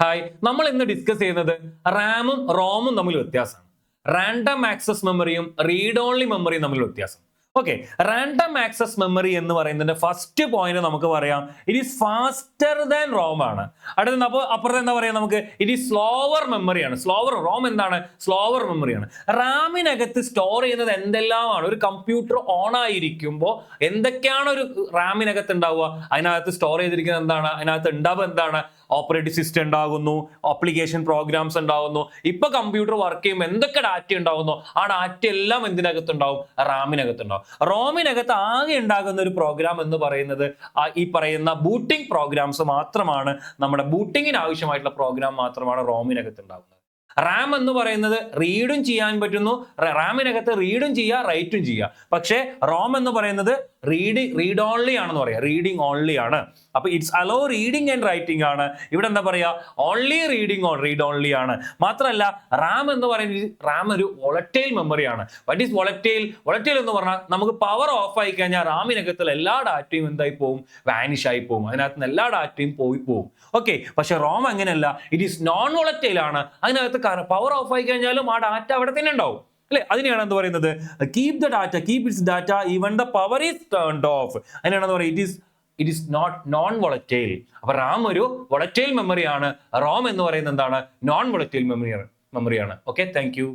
Hi, നമ്മൾ ഇന്ന് discuss ചെയ്യുന്നത് റാമും റോമും തമ്മിൽ വ്യത്യാസമാണ്. റാൻഡം ആക്സസ് മെമ്മറിയും റീഡ് ഓൺലി മെമ്മറിയും തമ്മിൽ വ്യത്യാസം. ഓക്കെ, റാൻഡം ആക്സസ് മെമ്മറി എന്ന് പറയുന്നതിന്റെ ഫസ്റ്റ് പോയിന്റ് നമുക്ക് പറയാം, it is faster than ROM ആണ്. അടുത്ത അപ്പോൾ അപ്പുറത്ത് എന്താ പറയാ, നമുക്ക് ഇറ്റ് ഈസ് സ്ലോവർ മെമ്മറിയാണ്. സ്ലോവർ റോം എന്താണ്? സ്ലോവർ മെമ്മറിയാണ്. റാമിനകത്ത് സ്റ്റോർ ചെയ്യുന്നത് എന്തെല്ലാമാണ്? ഒരു കമ്പ്യൂട്ടർ ഓൺ ആയിരിക്കുമ്പോൾ എന്തൊക്കെയാണ് ഒരു റാമിനകത്ത് ഉണ്ടാവുക? അതിനകത്ത് സ്റ്റോർ ചെയ്തിരിക്കുന്നത് എന്താണ്? അതിനകത്ത് ഉണ്ടാവുക എന്താണ്? ഓപ്പറേറ്റിംഗ് സിസ്റ്റം ഉണ്ടാകുന്നു, ആപ്ലിക്കേഷൻ പ്രോഗ്രാംസ് ഉണ്ടാകുന്നു. ഇപ്പൊ കമ്പ്യൂട്ടർ വർക്ക് ചെയ്യുമ്പോൾ എന്തൊക്കെ ഡാറ്റ ഉണ്ടാകുന്നു, ആ ഡാറ്റ എല്ലാം എന്തിനകത്തുണ്ടാവും? റാമിനകത്തുണ്ടാവും. റോമിനകത്ത് ആകെ ഉണ്ടാകുന്ന ഒരു പ്രോഗ്രാം എന്ന് പറയുന്നത് ഈ പറയുന്ന ബൂട്ടിംഗ് പ്രോഗ്രാംസ് മാത്രമാണ്. നമ്മുടെ ബൂട്ടിങ്ങിന് ആവശ്യമായിട്ടുള്ള പ്രോഗ്രാം മാത്രമാണ് റോമിനകത്ത് ഉണ്ടാകുന്നത്. റാം എന്ന് പറയുന്നത് റീഡും ചെയ്യാൻ പറ്റുന്നു, റാമിനകത്ത് റീഡും ചെയ്യുക, റൈറ്റും ചെയ്യുക. പക്ഷേ റോം എന്ന് പറയുന്നത് റീഡ് ഓൺലി ആണെന്ന് പറയാം, റീഡിങ് ഓൺലി ആണ്. അപ്പൊ it's hello reading and writing ആണ്. ഇവിടെ എന്താ പറയാ, ഓൺലി റീഡ് ഓൺലി ആണ്. മാത്രമല്ല റാം എന്ന് പറയുന്നത്, റാം ഒരു വോളറ്റൈൽ മെമ്മറിയാണ്. What is volatile? വോളറ്റൈൽ എന്ന് പറഞ്ഞാൽ നമുക്ക് പവർ ഓഫ് ആയി കഴിഞ്ഞാൽ റാമിനകത്തുള്ള എല്ലാ ഡാറ്റയും എന്തായി പോകും? വാനിഷ് ആയി പോകും. അതിനകത്ത് നിന്ന് എല്ലാ ഡാറ്റയും പോയി പോകും. ഓക്കെ, പക്ഷെ റോം അങ്ങനെയല്ല, ഇറ്റ് ഈസ് നോൺ വോളറ്റൈൽ ആണ്. അതിനകത്ത് പവർ ഓഫ് ആയി കഴിഞ്ഞാലും ആ ഡാറ്റ അവിടെ തന്നെ ഉണ്ടാവും അല്ലെ? അതിനെയാണ് എന്ത് പറയുന്നത്? Keep the data, keep its data even the power is turned off. അതിനാണെന്ന് പറയുക it is not non volatile. അപ്പൊ റാം ഒരു വോളറ്റൈൽ മെമ്മറിയാണ്, റോം എന്ന് പറയുന്നത് എന്താണ്? നോൺ വോളറ്റൈൽ മെമ്മറിയാണ്. Okay, thank U.